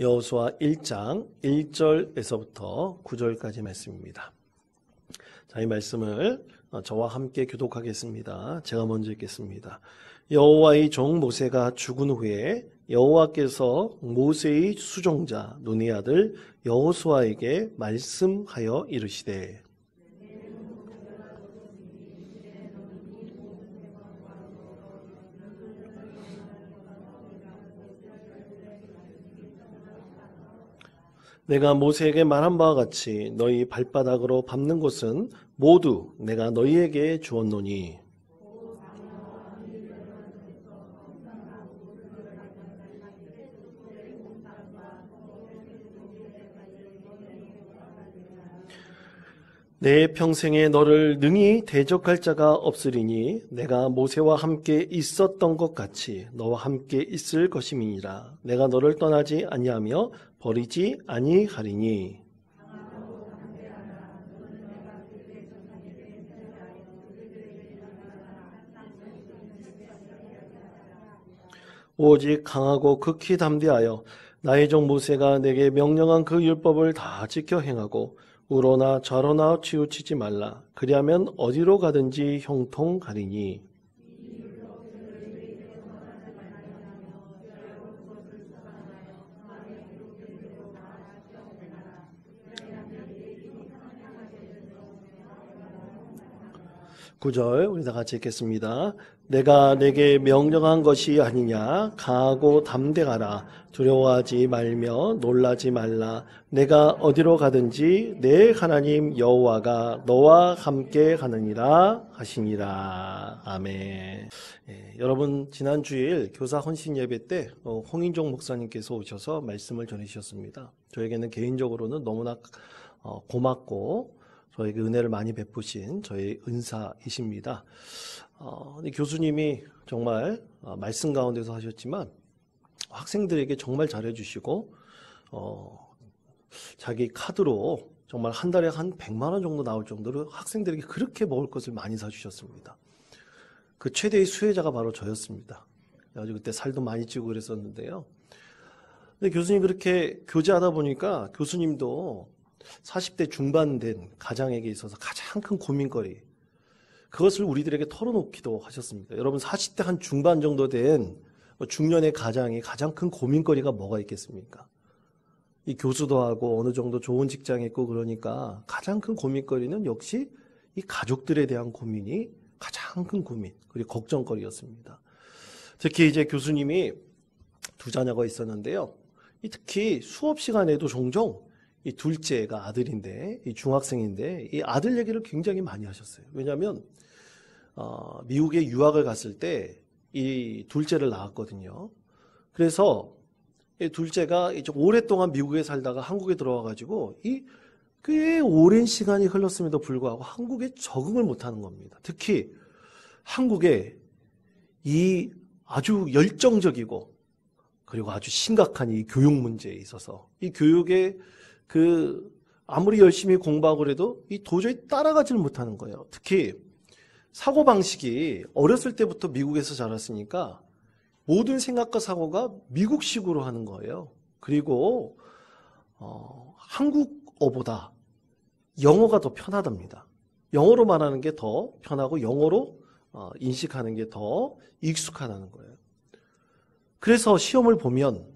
여호수아 1장 1절에서부터 9절까지 말씀입니다. 자, 이 말씀을 저와 함께 교독하겠습니다. 제가 먼저 읽겠습니다. 여호와의 종 모세가 죽은 후에 여호와께서 모세의 수종자 눈의 아들 여호수아에게 말씀하여 이르시되 내가 모세에게 말한 바와 같이 너희 발바닥으로 밟는 곳은 모두 내가 너희에게 주었노니 내 평생에 너를 능히 대적할 자가 없으리니 내가 모세와 함께 있었던 것 같이 너와 함께 있을 것임이니라. 내가 너를 떠나지 아니하며 버리지 아니하리니. 오직 강하고 극히 담대하여 나의 종 모세가 내게 명령한 그 율법을 다 지켜 행하고 우로나 좌로나 치우치지 말라. 그리하면 어디로 가든지 형통하리니. 구절 우리 다 같이 읽겠습니다. 내가 내게 명령한 것이 아니냐. 강하고 담대하라. 두려워하지 말며 놀라지 말라. 내가 어디로 가든지 내 하나님 여호와가 너와 함께 가느니라 하시니라. 아멘. 여러분 지난 주일 교사 헌신 예배 때 홍인종 목사님께서 오셔서 말씀을 전해주셨습니다. 저에게는 개인적으로는 너무나 고맙고 저에게 은혜를 많이 베푸신 저의 은사이십니다. 교수님이 정말 말씀 가운데서 하셨지만 학생들에게 정말 잘해주시고 자기 카드로 정말 한 달에 한 100만 원 정도 나올 정도로 학생들에게 그렇게 먹을 것을 많이 사주셨습니다. 그 최대의 수혜자가 바로 저였습니다. 그래가지고 그때 살도 많이 찌고 그랬었는데요. 근데 교수님 그렇게 교제하다 보니까 교수님도 40대 중반 된 가장에게 있어서 가장 큰 고민거리, 그것을 우리들에게 털어놓기도 하셨습니다. 여러분 40대 한 중반 정도 된 중년의 가장이 가장 큰 고민거리가 뭐가 있겠습니까? 이 교수도 하고 어느 정도 좋은 직장에 있고 그러니까 가장 큰 고민거리는 역시 이 가족들에 대한 고민이 가장 큰 고민, 그리고 걱정거리였습니다. 특히 이제 교수님이 두 자녀가 있었는데요. 특히 수업 시간에도 종종 이 둘째가 아들인데, 이 중학생인데, 이 아들 얘기를 굉장히 많이 하셨어요. 왜냐하면 미국에 유학을 갔을 때 이 둘째를 낳았거든요. 그래서 이 둘째가 이제 오랫동안 미국에 살다가 한국에 들어와가지고 이 꽤 오랜 시간이 흘렀음에도 불구하고 한국에 적응을 못하는 겁니다. 특히 한국에 이 아주 열정적이고 그리고 아주 심각한 이 교육 문제에 있어서 이 교육에 아무리 열심히 공부하고 그래도 이 도저히 따라가지를 못하는 거예요. 특히 사고방식이 어렸을 때부터 미국에서 자랐으니까 모든 생각과 사고가 미국식으로 하는 거예요. 그리고 한국어보다 영어가 더 편하답니다. 영어로 말하는 게 더 편하고 영어로 인식하는 게 더 익숙하다는 거예요. 그래서 시험을 보면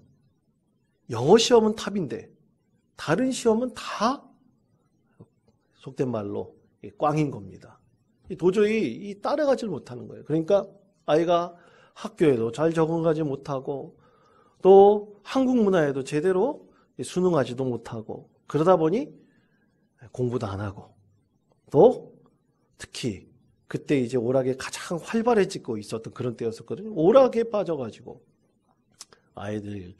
영어 시험은 탑인데 다른 시험은 다 속된 말로 꽝인 겁니다. 도저히 따라가질 못하는 거예요. 그러니까 아이가 학교에도 잘 적응하지 못하고 또 한국 문화에도 제대로 순응하지도 못하고 그러다 보니 공부도 안 하고 또 특히 그때 이제 오락에 가장 활발해지고 있었던 그런 때였었거든요. 오락에 빠져가지고 아이들이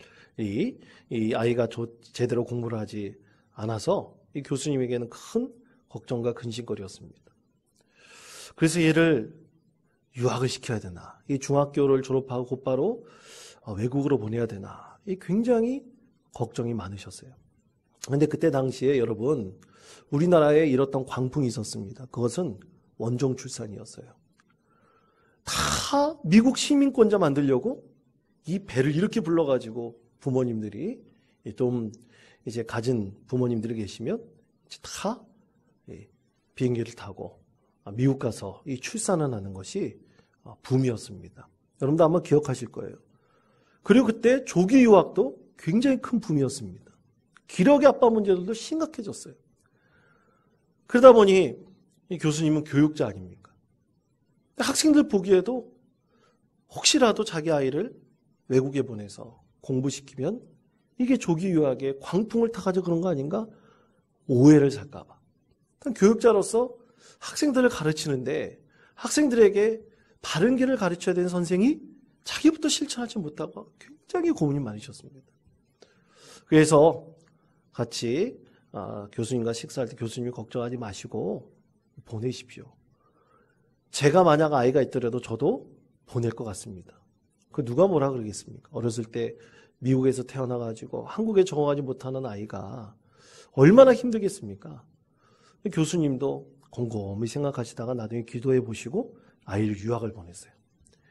이 아이가 제대로 공부를 하지 않아서 이 교수님에게는 큰 걱정과 근심거리였습니다. 그래서 얘를 유학을 시켜야 되나, 이 중학교를 졸업하고 곧바로 외국으로 보내야 되나, 이 굉장히 걱정이 많으셨어요. 그런데 그때 당시에 여러분 우리나라에 이렇던 광풍이 있었습니다. 그것은 원정 출산이었어요. 다 미국 시민권자 만들려고 이 배를 이렇게 불러가지고 부모님들이 좀 이제 가진 부모님들이 계시면 다 비행기를 타고 미국 가서 이 출산을 하는 것이 붐이었습니다. 여러분도 아마 기억하실 거예요. 그리고 그때 조기 유학도 굉장히 큰 붐이었습니다. 기력의 아빠 문제들도 심각해졌어요. 그러다 보니 이 교수님은 교육자 아닙니까? 학생들 보기에도 혹시라도 자기 아이를 외국에 보내서 공부시키면 이게 조기 유학의 광풍을 타가지고 그런 거 아닌가? 오해를 살까 봐. 교육자로서 학생들을 가르치는데 학생들에게 바른 길을 가르쳐야 되는 선생이 자기부터 실천하지 못하고 굉장히 고민이 많으셨습니다. 그래서 같이 교수님과 식사할 때 교수님이 걱정하지 마시고 보내십시오. 제가 만약 아이가 있더라도 저도 보낼 것 같습니다. 그 누가 뭐라 그러겠습니까? 어렸을 때 미국에서 태어나가지고 한국에 적응하지 못하는 아이가 얼마나 힘들겠습니까? 교수님도 곰곰이 생각하시다가 나중에 기도해 보시고 아이를 유학을 보냈어요.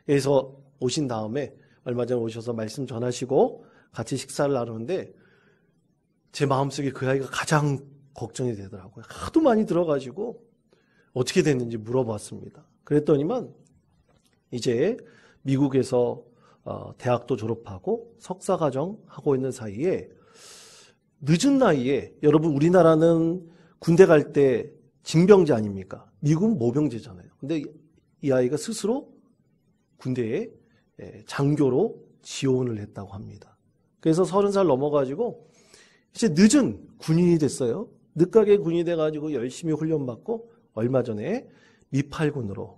그래서 오신 다음에 얼마 전에 오셔서 말씀 전하시고 같이 식사를 나누는데 제 마음속에 그 아이가 가장 걱정이 되더라고요. 하도 많이 들어가지고 어떻게 됐는지 물어봤습니다. 그랬더니만 이제 미국에서 대학도 졸업하고 석사과정 하고 있는 사이에 늦은 나이에 여러분 우리나라는 군대 갈 때 징병제 아닙니까? 미국은 모병제잖아요. 근데 이 아이가 스스로 군대에 장교로 지원을 했다고 합니다. 그래서 30살 넘어가지고 이제 늦은 군인이 됐어요. 늦가게 군인이 돼가지고 열심히 훈련받고 얼마 전에 미8군으로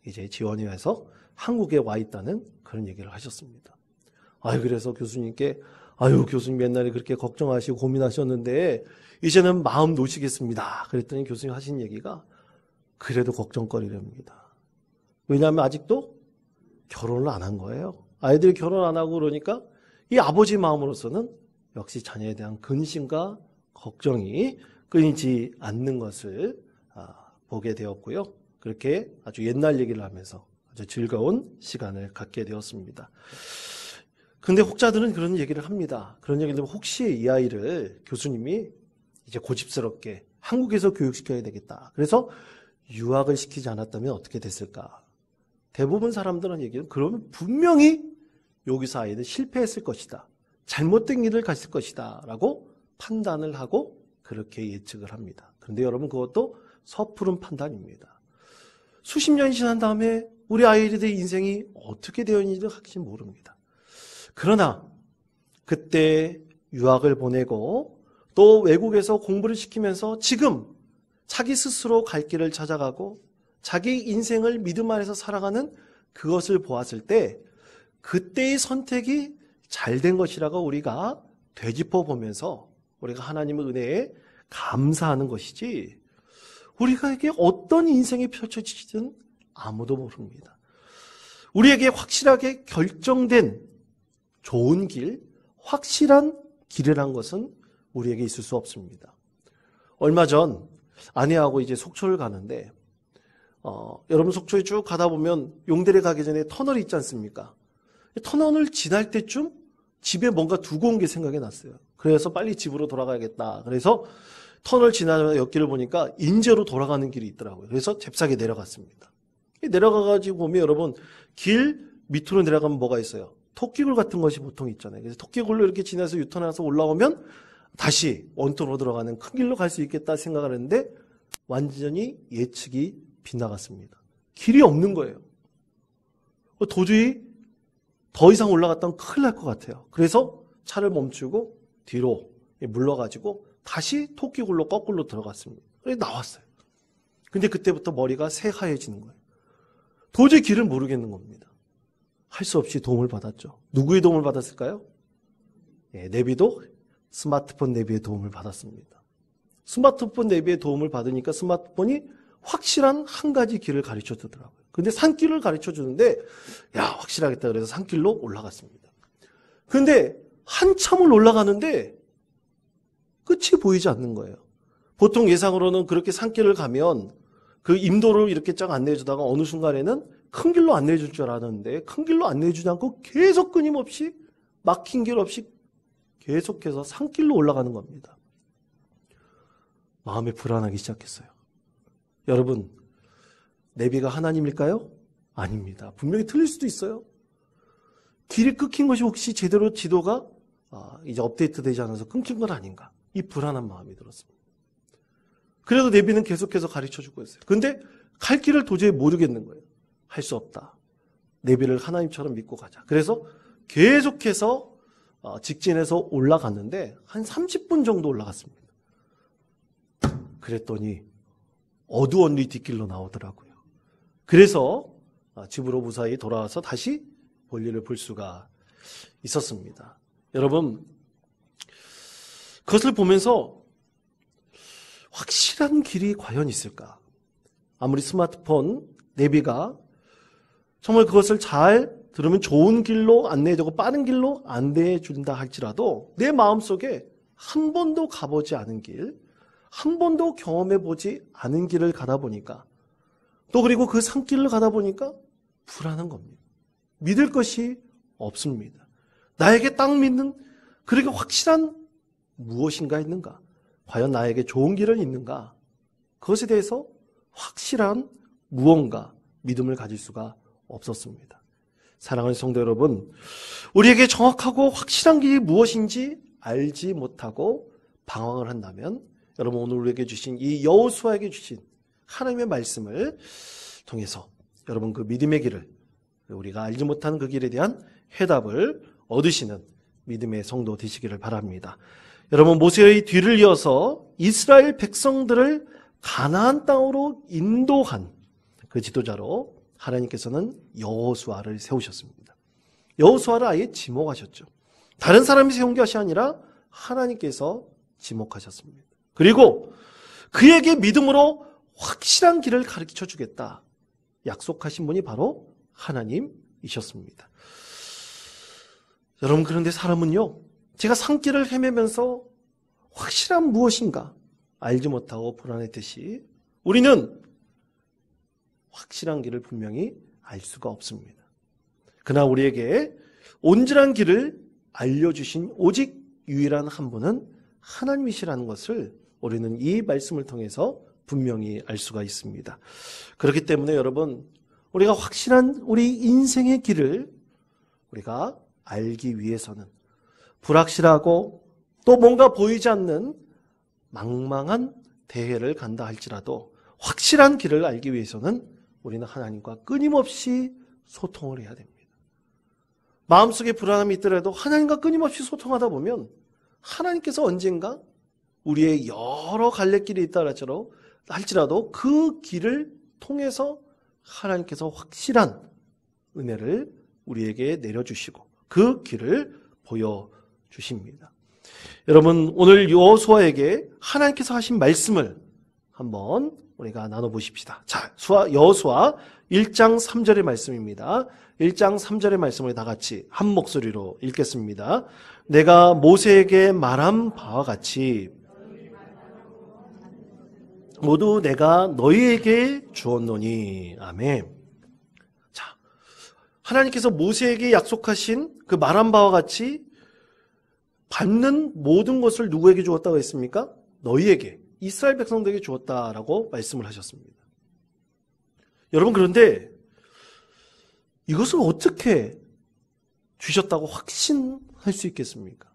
이제 지원이 해서 한국에 와 있다는 그런 얘기를 하셨습니다. 그래서 교수님께 교수님 옛날에 그렇게 걱정하시고 고민하셨는데 이제는 마음 놓으시겠습니다. 그랬더니 교수님 하신 얘기가 그래도 걱정거리랍니다. 왜냐하면 아직도 결혼을 안 한 거예요. 아이들이 결혼 안 하고 그러니까 이 아버지 마음으로서는 역시 자녀에 대한 근심과 걱정이 끊이지 않는 것을 보게 되었고요. 그렇게 아주 옛날 얘기를 하면서 아주 즐거운 시간을 갖게 되었습니다. 근데 혹자들은 그런 얘기를 합니다. 그런 얘기를 들으면 혹시 이 아이를 교수님이 이제 고집스럽게 한국에서 교육시켜야 되겠다. 그래서 유학을 시키지 않았다면 어떻게 됐을까? 대부분 사람들은 얘기는 그러면 분명히 여기서 아이는 실패했을 것이다. 잘못된 길을 갔을 것이다. 라고 판단을 하고 그렇게 예측을 합니다. 그런데 여러분 그것도 섣부른 판단입니다. 수십 년이 지난 다음에 우리 아이들의 인생이 어떻게 되었는지도 확실히 모릅니다. 그러나 그때 유학을 보내고 또 외국에서 공부를 시키면서 지금 자기 스스로 갈 길을 찾아가고 자기 인생을 믿음 안에서 살아가는 그것을 보았을 때 그때의 선택이 잘된 것이라고 우리가 되짚어 보면서 우리가 하나님의 은혜에 감사하는 것이지 우리에게 어떤 인생이 펼쳐지든 아무도 모릅니다. 우리에게 확실하게 결정된 좋은 길, 확실한 길이란 것은 우리에게 있을 수 없습니다. 얼마 전 아내하고 이제 속초를 가는데 여러분 속초에 쭉 가다 보면 용대를 가기 전에 터널이 있지 않습니까? 터널을 지날 때쯤 집에 뭔가 두고 온 게 생각이 났어요. 그래서 빨리 집으로 돌아가야겠다. 그래서 터널 지나면서 옆길을 보니까 인제로 돌아가는 길이 있더라고요. 그래서 잽싸게 내려갔습니다. 내려가가지고 보면 여러분 길 밑으로 내려가면 뭐가 있어요? 토끼굴 같은 것이 보통 있잖아요. 그래서 토끼굴로 이렇게 지나서 유턴해서 올라오면 다시 원통으로 들어가는 큰 길로 갈 수 있겠다 생각을 했는데 완전히 예측이 빗나갔습니다. 길이 없는 거예요. 도저히 더 이상 올라갔다면 큰일 날 것 같아요. 그래서 차를 멈추고 뒤로 물러가지고 다시 토끼굴로 거꾸로 들어갔습니다. 그래서 나왔어요. 근데 그때부터 머리가 새하얘지는 거예요. 도저히 길을 모르겠는 겁니다. 할 수 없이 도움을 받았죠. 누구의 도움을 받았을까요? 내비도 스마트폰 내비의 도움을 받았습니다. 스마트폰 내비의 도움을 받으니까 스마트폰이 확실한 한 가지 길을 가르쳐 주더라고요. 근데 산길을 가르쳐 주는데 확실하겠다 그래서 산길로 올라갔습니다. 근데 한참을 올라가는데 끝이 보이지 않는 거예요. 보통 예상으로는 그렇게 산길을 가면 그 임도를 이렇게 쫙 안내해 주다가 어느 순간에는 큰 길로 안내해 줄 줄 알았는데 큰 길로 안내해 주지 않고 계속 끊임없이 막힌 길 없이 계속해서 산길로 올라가는 겁니다. 마음이 불안하기 시작했어요. 여러분, 내비가 하나님일까요? 아닙니다. 분명히 틀릴 수도 있어요. 길이 끊긴 것이 혹시 제대로 지도가 이제 업데이트 되지 않아서 끊긴 건 아닌가? 이 불안한 마음이 들었습니다. 그래도 내비는 계속해서 가르쳐주고 있어요. 그런데 갈 길을 도저히 모르겠는 거예요. 할 수 없다. 내비를 하나님처럼 믿고 가자. 그래서 계속해서 직진해서 올라갔는데 한 30분 정도 올라갔습니다. 그랬더니 어두운 뒷길로 나오더라고요. 그래서 집으로 무사히 돌아와서 다시 볼일을 볼 수가 있었습니다. 여러분, 그것을 보면서 확실한 길이 과연 있을까? 아무리 스마트폰 내비가 정말 그것을 잘 들으면 좋은 길로 안내해주고 빠른 길로 안내해준다 할지라도 내 마음속에 한 번도 가보지 않은 길, 한 번도 경험해보지 않은 길을 가다 보니까 또 그리고 그 산길을 가다 보니까 불안한 겁니다. 믿을 것이 없습니다. 나에게 딱 믿는 그렇게 확실한 무엇인가 있는가? 과연 나에게 좋은 길은 있는가? 그것에 대해서 확실한 무언가 믿음을 가질 수가 없었습니다. 사랑하는 성도 여러분, 우리에게 정확하고 확실한 길이 무엇인지 알지 못하고 방황을 한다면 여러분 오늘 우리에게 주신 이 여호수아에게 주신 하나님의 말씀을 통해서 여러분 그 믿음의 길을 우리가 알지 못하는 그 길에 대한 해답을 얻으시는 믿음의 성도 되시기를 바랍니다. 여러분 모세의 뒤를 이어서 이스라엘 백성들을 가나안 땅으로 인도한 그 지도자로 하나님께서는 여호수아를 세우셨습니다. 여호수아를 아예 지목하셨죠. 다른 사람이 세운 것이 아니라 하나님께서 지목하셨습니다. 그리고 그에게 믿음으로 확실한 길을 가르쳐 주겠다 약속하신 분이 바로 하나님이셨습니다. 여러분 그런데 사람은요, 제가 산길을 헤매면서 확실한 무엇인가 알지 못하고 불안했듯이 우리는 확실한 길을 분명히 알 수가 없습니다. 그러나 우리에게 온전한 길을 알려주신 오직 유일한 한 분은 하나님이시라는 것을 우리는 이 말씀을 통해서 분명히 알 수가 있습니다. 그렇기 때문에 여러분, 우리가 확실한 우리 인생의 길을 우리가 알기 위해서는 불확실하고 또 뭔가 보이지 않는 망망한 대회를 간다 할지라도 확실한 길을 알기 위해서는 우리는 하나님과 끊임없이 소통을 해야 됩니다. 마음속에 불안함이 있더라도 하나님과 끊임없이 소통하다 보면 하나님께서 언젠가 우리의 여러 갈래길이 있다 할지라도 그 길을 통해서 하나님께서 확실한 은혜를 우리에게 내려주시고 그 길을 보여주십니다. 여러분 오늘 여호수아에게 하나님께서 하신 말씀을 한번 우리가 나눠보십시다. 자, 여호수아 1장 3절의 말씀입니다. 1장 3절의 말씀을 다 같이 한 목소리로 읽겠습니다. 내가 모세에게 말한 바와 같이 모두 내가 너희에게 주었노니. 아멘. 자, 하나님께서 모세에게 약속하신 그 말한 바와 같이 받는 모든 것을 누구에게 주었다고 했습니까? 너희에게, 이스라엘 백성들에게 주었다라고 말씀을 하셨습니다. 여러분 그런데 이것을 어떻게 주셨다고 확신할 수 있겠습니까?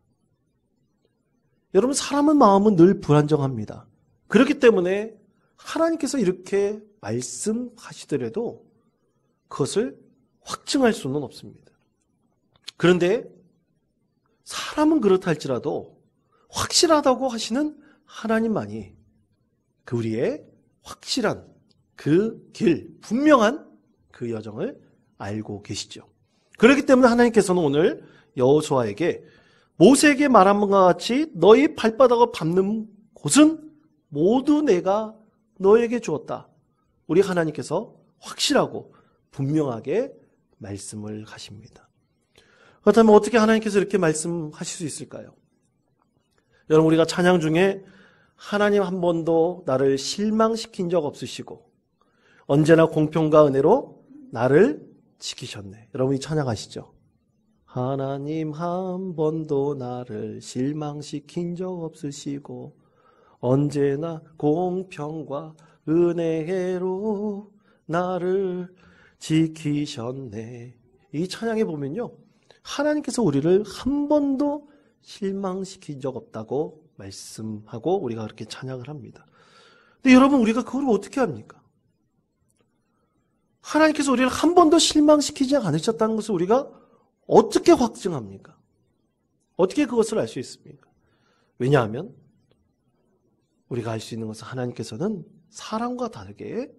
여러분 사람의 마음은 늘 불안정합니다. 그렇기 때문에 하나님께서 이렇게 말씀하시더라도 그것을 확증할 수는 없습니다. 그런데 사람은 그렇다 할지라도 확실하다고 하시는 하나님만이 그 우리의 확실한 그 길, 분명한 그 여정을 알고 계시죠. 그렇기 때문에 하나님께서는 오늘 여호수아에게 모세에게 말한 것과 같이 너희 발바닥을 밟는 곳은 모두 내가 너에게 주었다. 우리 하나님께서 확실하고 분명하게 말씀을 하십니다. 그렇다면 어떻게 하나님께서 이렇게 말씀하실 수 있을까요? 여러분 우리가 찬양 중에 하나님 한 번도 나를 실망시킨 적 없으시고 언제나 공평과 은혜로 나를 지키셨네. 여러분이 찬양하시죠? 하나님 한 번도 나를 실망시킨 적 없으시고 언제나 공평과 은혜로 나를 지키셨네. 이 찬양에 보면요, 하나님께서 우리를 한 번도 실망시킨 적 없다고 말씀하고 우리가 그렇게 찬양을 합니다. 근데 여러분, 우리가 그걸 어떻게 합니까? 하나님께서 우리를 한 번도 실망시키지 않으셨다는 것을 우리가 어떻게 확증합니까? 어떻게 그것을 알 수 있습니까? 왜냐하면 우리가 알 수 있는 것은 하나님께서는 사람과 다르게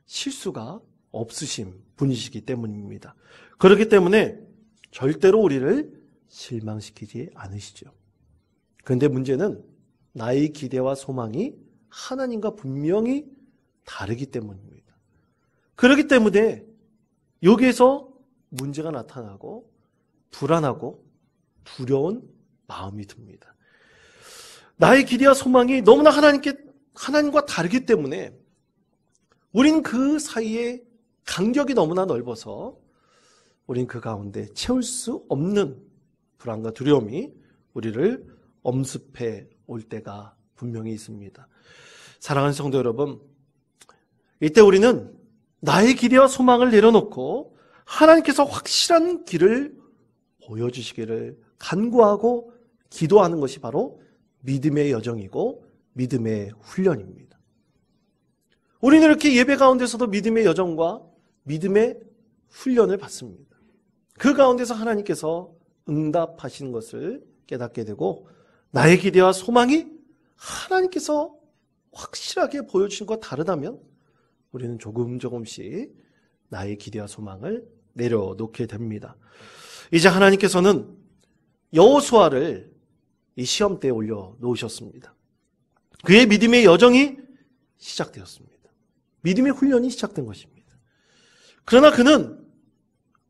실수가 없으신 분이시기 때문입니다. 그렇기 때문에 절대로 우리를 실망시키지 않으시죠. 그런데 문제는 나의 기대와 소망이 하나님과 분명히 다르기 때문입니다. 그렇기 때문에 여기에서 문제가 나타나고 불안하고 두려운 마음이 듭니다. 나의 기대와 소망이 너무나 하나님과 다르기 때문에 우린 그 사이에 간격이 너무나 넓어서 우린 그 가운데 채울 수 없는 불안과 두려움이 우리를 엄습해 올 때가 분명히 있습니다. 사랑하는 성도 여러분, 이때 우리는 나의 기대와 소망을 내려놓고 하나님께서 확실한 길을 보여주시기를 간구하고 기도하는 것이 바로 믿음의 여정이고 믿음의 훈련입니다. 우리는 이렇게 예배 가운데서도 믿음의 여정과 믿음의 훈련을 받습니다. 그 가운데서 하나님께서 응답하시는 것을 깨닫게 되고 나의 기대와 소망이 하나님께서 확실하게 보여주신 것과 다르다면 우리는 조금씩 나의 기대와 소망을 내려놓게 됩니다. 이제 하나님께서는 여호수아를 이 시험대에 올려놓으셨습니다. 그의 믿음의 여정이 시작되었습니다. 믿음의 훈련이 시작된 것입니다. 그러나 그는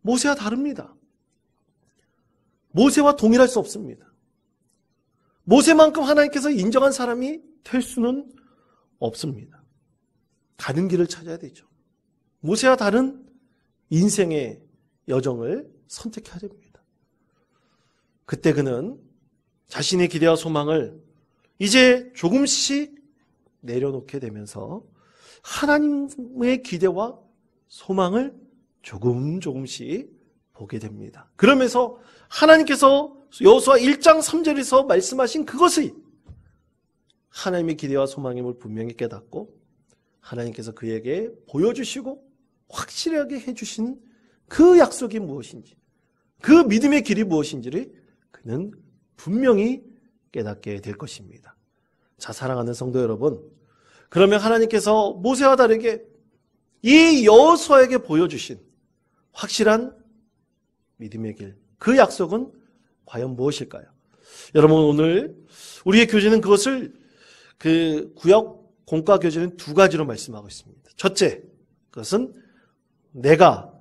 모세와 다릅니다. 모세와 동일할 수 없습니다. 모세만큼 하나님께서 인정한 사람이 될 수는 없습니다. 다른 길을 찾아야 되죠. 모세와 다른 인생의 여정을 선택해야 됩니다. 그때 그는 자신의 기대와 소망을 이제 조금씩 내려놓게 되면서 하나님의 기대와 소망을 조금씩 보게 됩니다. 그러면서 하나님께서 여호수아 1장 3절에서 말씀하신 그것이 하나님의 기대와 소망임을 분명히 깨닫고 하나님께서 그에게 보여주시고 확실하게 해주신 그 약속이 무엇인지, 그 믿음의 길이 무엇인지를 그는 분명히 깨닫게 될 것입니다. 자, 사랑하는 성도 여러분, 그러면 하나님께서 모세와 다르게 이 여호수아에게 보여주신 확실한 믿음의 길, 그 약속은 과연 무엇일까요? 여러분, 오늘 우리의 교재는 그것을 그 구약 공과 교재는 두 가지로 말씀하고 있습니다. 첫째, 그것은 내가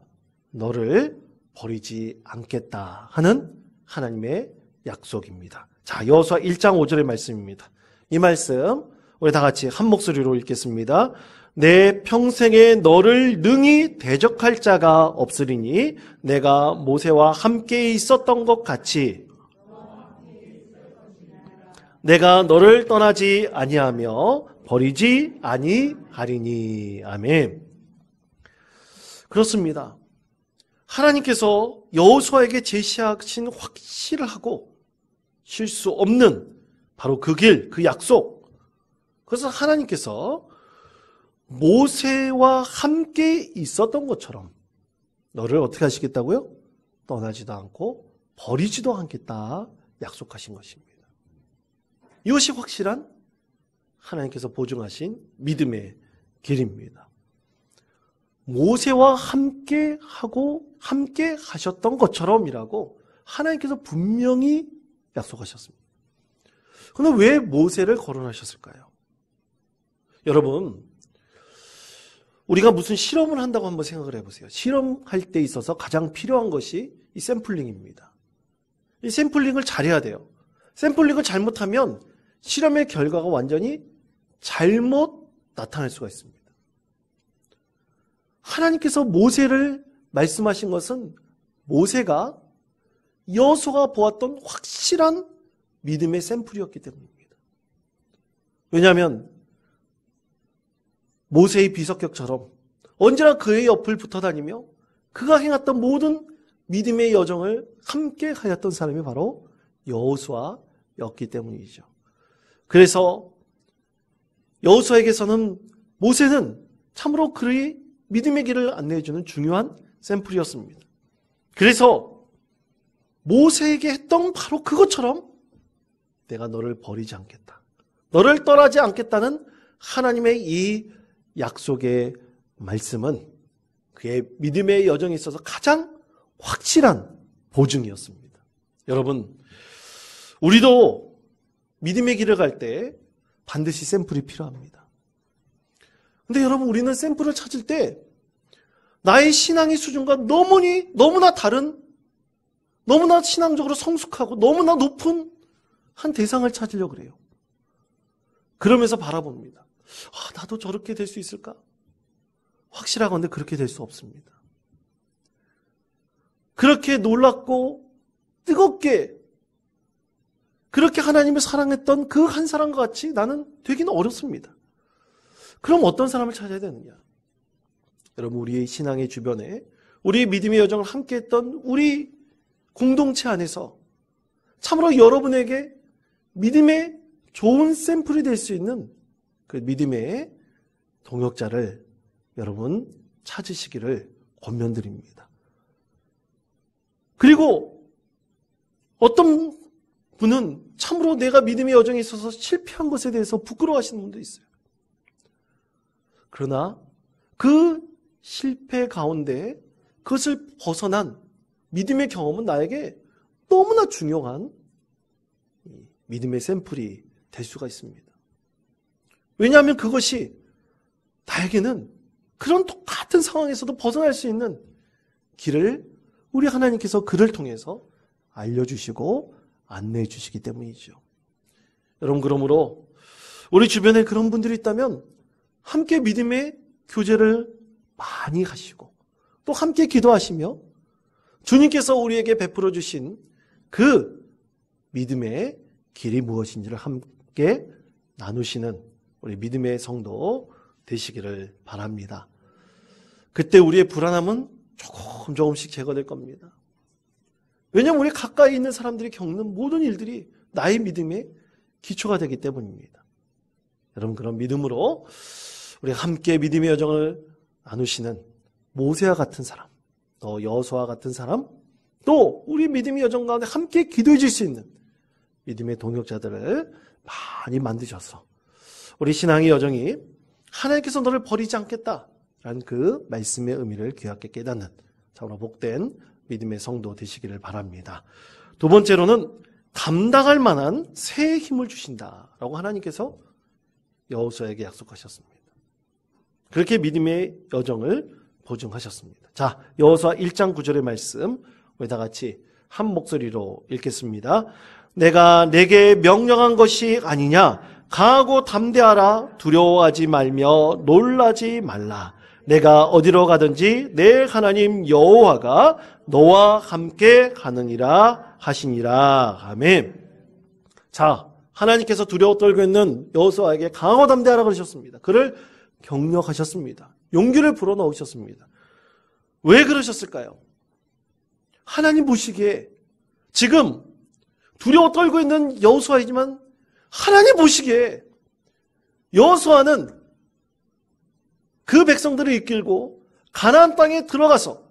너를 버리지 않겠다 하는 하나님의 약속입니다. 자, 여호수아 1장 5절의 말씀입니다. 이 말씀 우리 다 같이 한 목소리로 읽겠습니다. 내 평생에 너를 능히 대적할 자가 없으리니 내가 모세와 함께 있었던 것 같이 내가 너를 떠나지 아니하며 버리지 아니하리니. 아멘. 그렇습니다. 하나님께서 여호수아에게 제시하신 확실하고 실수 없는 바로 그 길, 그 약속. 그래서 하나님께서 모세와 함께 있었던 것처럼 너를 어떻게 하시겠다고요? 떠나지도 않고 버리지도 않겠다 약속하신 것입니다. 이것이 확실한 하나님께서 보증하신 믿음의 길입니다. 모세와 함께 하고 함께 하셨던 것처럼이라고 하나님께서 분명히 약속하셨습니다. 그런데 왜 모세를 거론하셨을까요? 여러분, 우리가 무슨 실험을 한다고 한번 생각을 해보세요. 실험할 때 있어서 가장 필요한 것이 이 샘플링입니다. 이 샘플링을 잘해야 돼요. 샘플링을 잘못하면 실험의 결과가 완전히 잘못 나타날 수가 있습니다. 하나님께서 모세를 말씀하신 것은 모세가 여호수아가 보았던 확실한 믿음의 샘플이었기 때문입니다. 왜냐하면 모세의 비석격처럼 언제나 그의 옆을 붙어 다니며 그가 행했던 모든 믿음의 여정을 함께 하였던 사람이 바로 여호수아였기 때문이죠. 그래서 여호수아에게서는 모세는 참으로 그의 믿음의 길을 안내해주는 중요한 샘플이었습니다. 그래서 모세에게 했던 바로 그것처럼 내가 너를 버리지 않겠다, 너를 떠나지 않겠다는 하나님의 이 약속의 말씀은 그의 믿음의 여정에 있어서 가장 확실한 보증이었습니다. 여러분, 우리도 믿음의 길을 갈 때 반드시 샘플이 필요합니다. 근데 여러분, 우리는 샘플을 찾을 때 나의 신앙의 수준과 너무나 다른, 너무나 신앙적으로 성숙하고 너무나 높은 한 대상을 찾으려고 그래요. 그러면서 바라봅니다. 나도 저렇게 될 수 있을까? 확실하건대 그렇게 될 수 없습니다. 그렇게 놀랍고 뜨겁게 그렇게 하나님을 사랑했던 그 한 사람과 같이 나는 되기는 어렵습니다. 그럼 어떤 사람을 찾아야 되느냐? 여러분, 우리의 신앙의 주변에 우리의 믿음의 여정을 함께했던 우리 공동체 안에서 참으로 여러분에게 믿음의 좋은 샘플이 될 수 있는 그 믿음의 동역자를 여러분 찾으시기를 권면드립니다. 그리고 어떤 분은 참으로 내가 믿음의 여정에 있어서 실패한 것에 대해서 부끄러워하시는 분도 있어요. 그러나 그 실패 가운데 그것을 벗어난 믿음의 경험은 나에게 너무나 중요한 믿음의 샘플이 될 수가 있습니다. 왜냐하면 그것이 나에게는 그런 똑같은 상황에서도 벗어날 수 있는 길을 우리 하나님께서 그를 통해서 알려주시고 안내해 주시기 때문이죠. 여러분, 그러므로 우리 주변에 그런 분들이 있다면 함께 믿음의 교제를 많이 하시고 또 함께 기도하시며 주님께서 우리에게 베풀어 주신 그 믿음의 길이 무엇인지를 함께 나누시는 우리 믿음의 성도 되시기를 바랍니다. 그때 우리의 불안함은 조금씩 제거될 겁니다. 왜냐하면 우리 가까이 있는 사람들이 겪는 모든 일들이 나의 믿음의 기초가 되기 때문입니다. 여러분, 그런 믿음으로 우리 함께 믿음의 여정을 나누시는 모세와 같은 사람, 또 여호수아와 같은 사람, 또 우리 믿음의 여정 가운데 함께 기도해 줄 수 있는 믿음의 동역자들을 많이 만드셔서 우리 신앙의 여정이 하나님께서 너를 버리지 않겠다라는 그 말씀의 의미를 귀하게 깨닫는 참으로 복된 믿음의 성도 되시기를 바랍니다. 두 번째로는 감당할 만한 새 힘을 주신다라고 하나님께서 여호수아에게 약속하셨습니다. 그렇게 믿음의 여정을 보증하셨습니다. 자, 여호수아 1장 9절의 말씀 우리 다 같이 한 목소리로 읽겠습니다. 내가 내게 명령한 것이 아니냐? 강하고 담대하라. 두려워하지 말며 놀라지 말라. 내가 어디로 가든지 내 하나님 여호와가 너와 함께 가느니라 하시니라. 아멘. 자, 하나님께서 두려워 떨고 있는 여호수아에게 강하고 담대하라 그러셨습니다. 그를 격려하셨습니다. 용기를 불어넣으셨습니다. 왜 그러셨을까요? 하나님 보시기에 지금 두려워 떨고 있는 여호수아이지만 하나님 보시기에 여호수아는 그 백성들을 이끌고 가나안 땅에 들어가서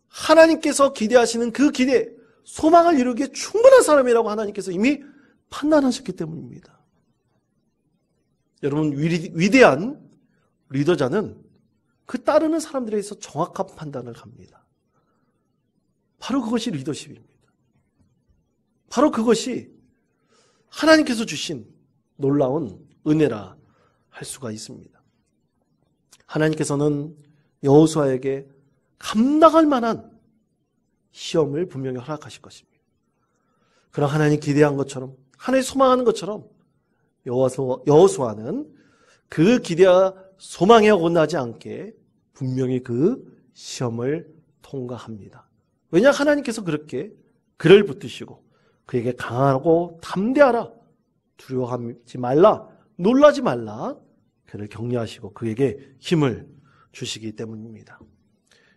하나님께서 기대하시는 그 기대, 소망을 이루기에 충분한 사람이라고 하나님께서 이미 판단하셨기 때문입니다. 여러분, 위대한 리더자는 그 따르는 사람들에 의해서 정확한 판단을 합니다. 바로 그것이 리더십입니다. 바로 그것이 하나님께서 주신 놀라운 은혜라 할 수가 있습니다. 하나님께서는 여호수아에게 감당할 만한 시험을 분명히 허락하실 것입니다. 그러나 하나님 기대한 것처럼, 하나님 소망하는 것처럼 여호수아는 그 기대와 소망에 어긋나지 않게 분명히 그 시험을 통과합니다. 왜냐? 하나님께서 그렇게 그를 붙드시고 그에게 강하고 담대하라, 두려워하지 말라, 놀라지 말라, 그를 격려하시고 그에게 힘을 주시기 때문입니다.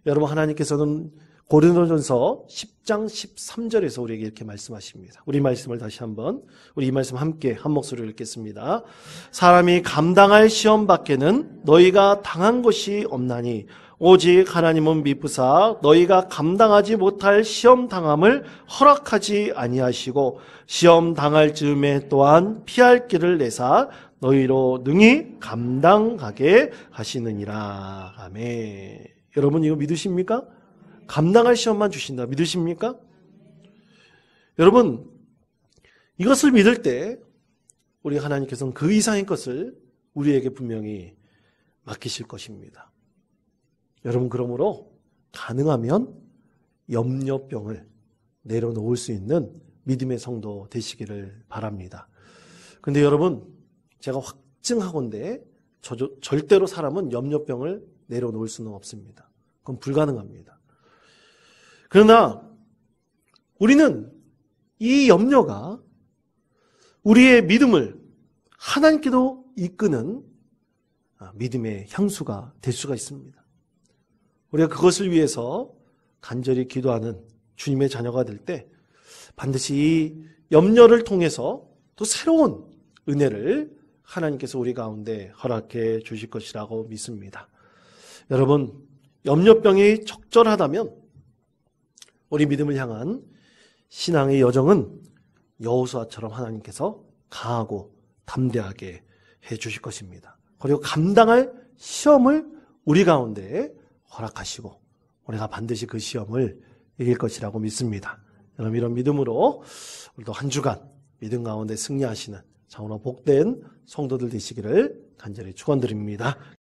여러분, 하나님께서는 고린도전서 10장 13절에서 우리에게 이렇게 말씀하십니다. 우리 말씀을 다시 한번, 우리 이 말씀 함께 한 목소리로 읽겠습니다. 사람이 감당할 시험 밖에는 너희가 당한 것이 없나니 오직 하나님은 미쁘사 너희가 감당하지 못할 시험 당함을 허락하지 아니하시고 시험 당할 즈음에 또한 피할 길을 내사 너희로 능히 감당하게 하시느니라. 아멘. 여러분, 이거 믿으십니까? 감당할 시험만 주신다. 믿으십니까? 여러분, 이것을 믿을 때 우리 하나님께서는 그 이상의 것을 우리에게 분명히 맡기실 것입니다. 여러분, 그러므로 가능하면 염려병을 내려놓을 수 있는 믿음의 성도 되시기를 바랍니다. 근데 여러분, 제가 확증하건대 절대로 사람은 염려병을 내려놓을 수는 없습니다. 그건 불가능합니다. 그러나 우리는 이 염려가 우리의 믿음을 하나님께도 이끄는 믿음의 향수가 될 수가 있습니다. 우리가 그것을 위해서 간절히 기도하는 주님의 자녀가 될 때 반드시 이 염려를 통해서 또 새로운 은혜를 하나님께서 우리 가운데 허락해 주실 것이라고 믿습니다. 여러분, 염려병이 적절하다면 우리 믿음을 향한 신앙의 여정은 여호수아처럼 하나님께서 강하고 담대하게 해 주실 것입니다. 그리고 감당할 시험을 우리 가운데 허락하시고 우리가 반드시 그 시험을 이길 것이라고 믿습니다. 여러분, 이런 믿음으로 우리도 한 주간 믿음 가운데 승리하시는 참으로 복된 성도들 되시기를 간절히 축원드립니다.